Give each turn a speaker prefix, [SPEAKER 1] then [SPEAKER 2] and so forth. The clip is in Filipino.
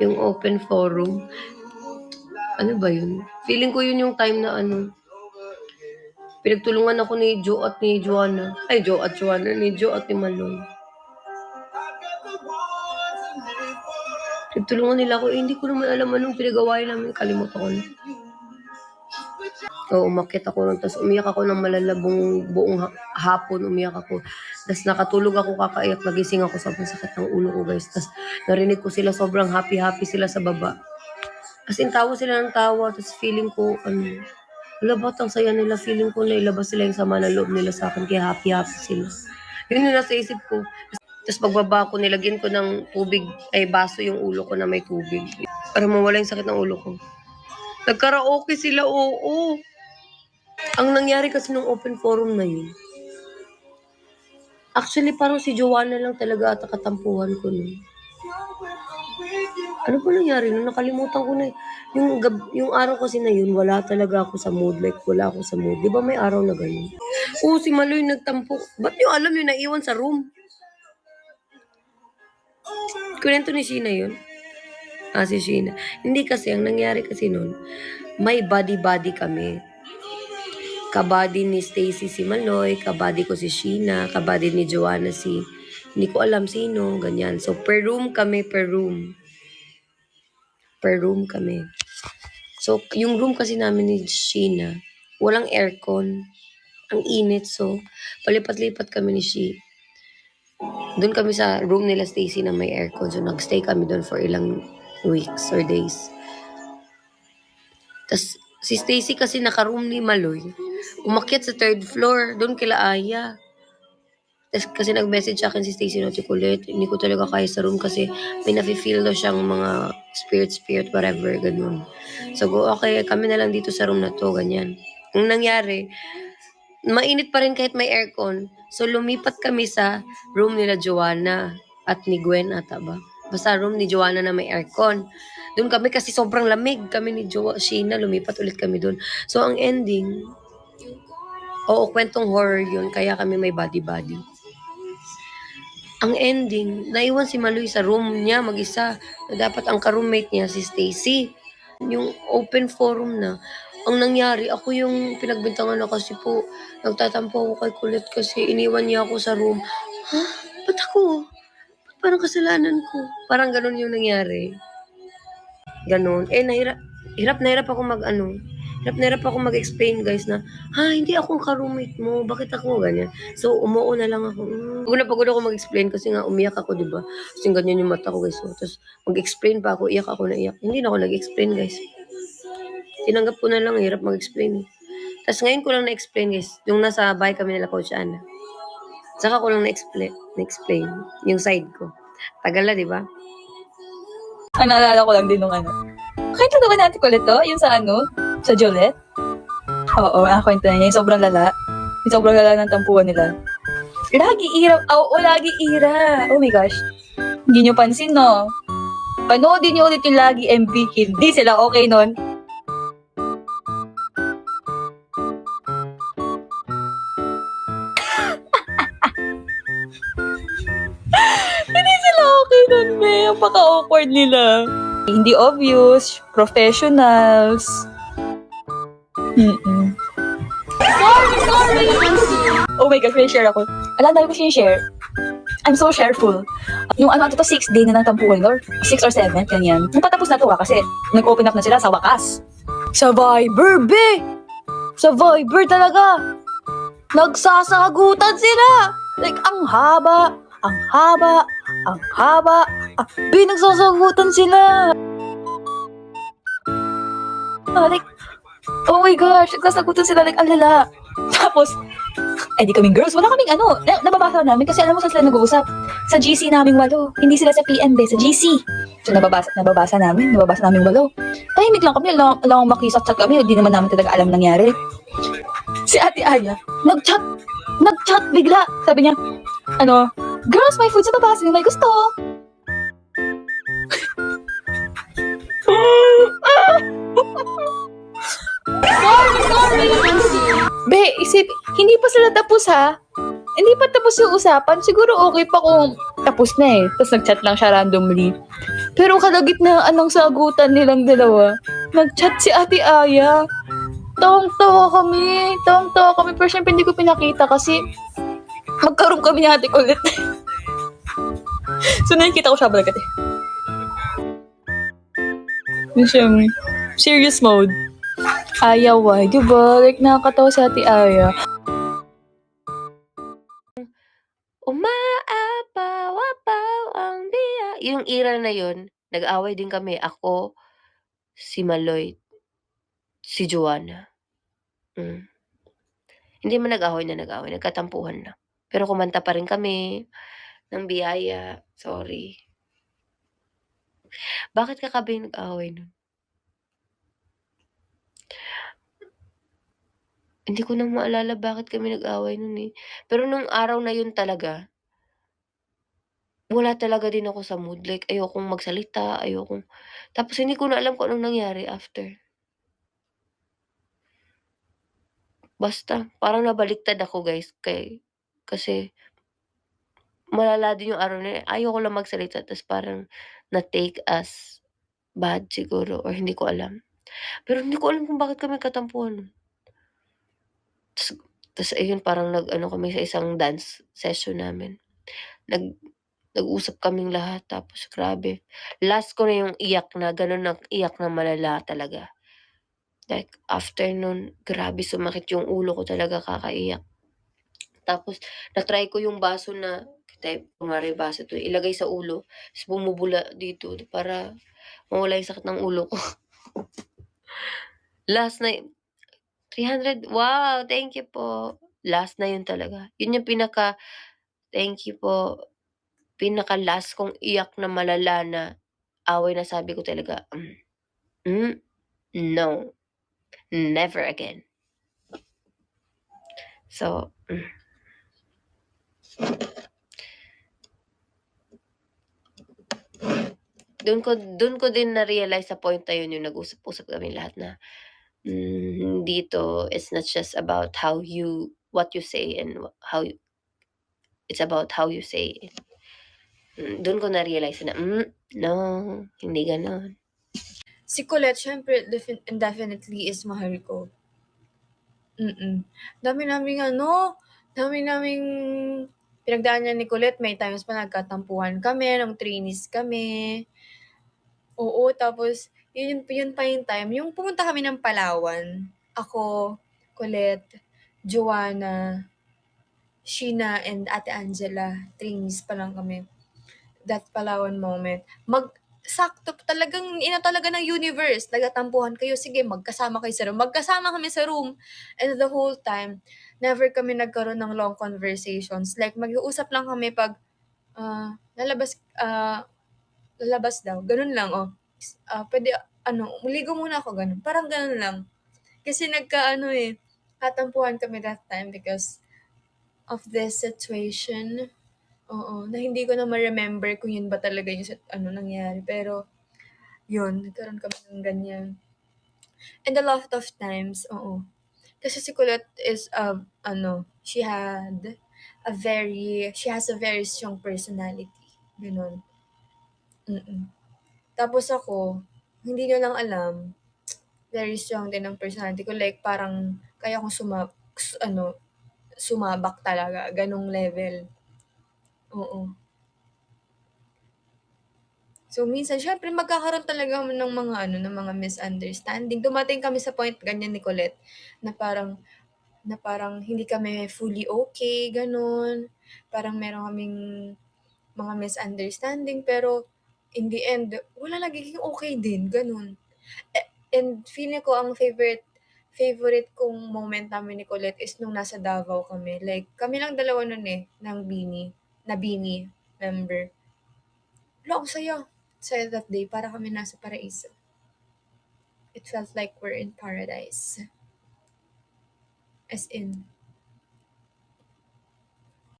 [SPEAKER 1] Yung open forum. Ano ba yun? Feeling ko yun yung time na pinagtulungan ako ni Jo at ni Joanna. Ay, Jo at Joanna. Ni Jo at ni Maloy. Pinagtulungan nila ako. Hindi ko naman alam anong pinagawain namin. Kalimutan ko na. Oo, umakyat ako nun. Tapos umiyak ako ng malalabong buong hapon. Umiyak ako. Tapos nakatulog ako kakaiyak. Nagising ako sa sakit ng ulo ko, guys. Tapos narinig ko sila sobrang happy-happy sila sa baba. As in, tawa sila ng tawa. Tapos feeling ko, wala ba't ang saya nila? Feeling ko nailabas sila yung sama ng loob nila sa akin. Kaya happy-happy sila. Yun yung nasa isip ko. Tapos pagbaba ko, nilagyan ko ng tubig, ay baso yung ulo ko na may tubig. Para mawala yung sakit ng ulo ko. Nagkaraoke sila, oo. Ang nangyari kasi nung open forum na yun, actually parang si Joanna lang talaga at katampuhan ko nun. Ano ba nangyari nun? Nakalimutan ko na. Yung araw kasi na yun, wala talaga ako sa mood. Like, wala ako sa mood. Di ba may araw na ganun? Oo, si Maloy nagtampo. Ba't nyo alam yun, naiwan sa room? Kwento ni Sheena yun? Si Sheena. Hindi kasi, ang nangyari kasi nun, may buddy-buddy kami. Kabady ni Stacy si Maloy, kabady ko si Sheena, kabady ni Joanna hindi ko alam sino, ganyan. So, per room kami, per room. Per room kami. So, yung room kasi namin ni Sheena, walang aircon. Ang init, so, palipat-lipat kami ni She. Doon kami sa room nila Stacy na may aircon. So, nagstay kami doon for ilang weeks or days. Tapos, si Stacy kasi naka-room ni Maloy. Umakyat sa 3rd floor, doon kila Aya. Tapos kasi nag-message sa akin si Stacy na kulit, hindi ko talaga kaya sa room kasi may nafe-feel daw siyang mga spirit, whatever, ganun. So, okay, kami na lang dito sa room na to, ganyan. Ang nangyari, mainit pa rin kahit may aircon. So, lumipat kami sa room nila Joanna at ni Gwen ata ba? Basta room ni Joanna na may aircon. Doon kami kasi sobrang lamig. Kami ni Sheena, lumipat ulit kami doon. So, ang ending, kwentong horror yun, kaya kami may body-body. Ang ending, naiwan si Maloy sa room niya mag-isa. Dapat ang ka-roommate niya si Stacy. Yung open forum na, ang nangyari, ako yung pinagbintangan na kasi po, nagtatampo ako kay Kulit kasi iniwan niya ako sa room. Ha? Ba't ako? Ba't parang kasalanan ko? Parang ganun yung nangyari. Ganun. Hirap na hirap ako hirap ako mag-explain, guys, na, hindi ako ang ka-roommate mo, bakit ako, ganyan. So, umuo na lang ako. Pagod ako mag-explain kasi nga umiyak ako, diba? Kasi ganyan yung mata ko, guys. So, tapos, mag-explain pa ako, iyak ako na iyak. Hindi na ako nag-explain, guys. Tinanggap ko na lang, hirap mag-explain. Tapos, ngayon ko lang na-explain, guys. Yung nasa bahay kami nila Coach Ana. Saka ko lang na-explain yung side ko. Tagal na, diba?
[SPEAKER 2] Naalala ko lang din nung Kwento na ba natin ulit to? Yung sa Joliet? Oo, kwento na niya. Yung sobrang lala. Yung sobrang lala ng tampuan nila. Lagi ira. Lagi ira. Oh my gosh. Hindi nyo pansin, no? Panoodin nyo ulit yung Lagi MV. Hindi sila okay nun. Hindi sila okay nun, be. Ang paka-awkward nila. Hindi obvious, professionals. Sorry! Oh my God, may share ako. Alam, dahil ko share. I'm so shareful. Yung 6th day na ng tampuhan, or 6 or 7, ganyan. Nung patapos na to kasi nag-open up na sila sa wakas. Sa Viber, be! Sa Viber talaga! Nagsasagutan sila! Like, ang haba! Nagsasagutan sila! Like, oh my gosh, nagsasagutan sila, like, ang lala. Tapos, di kaming girls, wala kaming nababasa namin kasi alam mo saan sila nag-uusap. Sa GC naming 8. Hindi sila sa PMB, sa GC. So, nababasa namin 8. Tahimik lang kami, alam makisat kami, hindi naman namin talaga alam nangyari. Si Ate Aya, nag-chat bigla. Sabi niya, girls, may food sa baba, sino may gusto? Sorry! Be, hindi pa sila tapos, ha? Hindi pa tapos yung usapan. Siguro okay pa kung tapos na eh. Tapos nag-chat lang siya randomly. Pero kalagitnaan ng sagutan nilang dalawa, nag-chat si Ate Aya. Tawang-tawa kami. Tawang-tawa kami. Pero syempre hindi ko pinakita kasi magkaroon kami ni Ate ulit. So nakikita ko siya balagat eh. Syempre, serious mode. Aya, why? Diba? Like, nakakatawa si Ate Aya.
[SPEAKER 1] Umaapaw-apaw ang biya. Yung era na yun, nag-away din kami. Ako, si Maloy, si Joanna. Hindi man nag-away na nag-away, nagkatampuhan lang. Pero kumanta pa rin kami ng biyaya. Sorry. Bakit ka kami nag-away nun? Hindi ko na maalala bakit kami nag-away nun eh. Pero nung araw na yun talaga, wala talaga din ako sa mood. Like, ayokong magsalita, ayokong... Tapos hindi ko na alam kung anong nangyari after. Basta, parang nabaliktad ako guys. Kasi, malala din yung araw na yun. Ayoko lang magsalita. Tapos parang na-take as bad siguro. Or hindi ko alam. Pero hindi ko alam kung bakit kami katampuhan nun. Tapos ayun, parang nag-ano kami sa isang dance session namin. Nag-usap kaming lahat. Tapos grabe. Last ko na yung iyak na, ganun na iyak na malala talaga. Like, after nun, grabe sumakit yung ulo ko talaga kakaiyak. Tapos, na-try ko yung baso na, kunwari baso to, ilagay sa ulo, tapos bumubula dito para mawala yung sakit ng ulo ko. Last na, 300, wow, thank you po. Last na yun talaga. Yun yung thank you po, pinaka-last kong iyak na malala na away na sabi ko talaga, no, never again. So, doon ko din na-realize sa point na yun, yung nag-usap-usap kami lahat na, dito, it's not just about what you say and it's about how you say it. Doon ko na-realize na, no, hindi ganon.
[SPEAKER 2] Si Colette, syempre, definitely is mahal ko. Dami naming pinagdaanan ni Colette. May times pa nagkatampuhan kami, nung trainees kami. Oo, tapos, yun pa yung time. Yung pumunta kami ng Palawan, ako, Colette, Joanna, Sheena, and Ate Angela. Trainees pa lang kami. That Palawan moment. Sakto, talagang talaga ng universe. Nagtatampuhan kayo, sige, magkasama kayo sa room. Magkasama kami sa room. And the whole time, never kami nagkaroon ng long conversations. Like, mag-uusap lang kami pag lalabas daw. Ganun lang, pwede, muligo muna ako, ganun. Parang ganun lang. Kasi katampuhan kami that time because of this situation. Oo, na hindi ko na ma-remember kung yun ba talaga yung nangyari. Pero, yun, nagkaroon kami ng ganyan. And a lot of times, kasi si Colette is, she has a very strong personality. Ganun. Tapos ako, hindi nyo lang alam, very strong din ang personality ko. Like, parang, kaya akong sumabak talaga. Ganong level. Oo. So, minsan, syempre, magkakaroon talaga ng mga misunderstanding. Dumating kami sa point, ganyan ni Colette, na parang hindi kami fully okay, ganun. Parang meron kaming mga misunderstanding, pero in the end, wala, nagiging okay din, ganun. And feeling ko, ang favorite kong moment namin ni Colette is nung nasa Davao kami. Like, kami lang dalawa nun ng Bini member. Wala, ang saya that day, para kami nasa paraiso. It felt like we're in paradise. As in,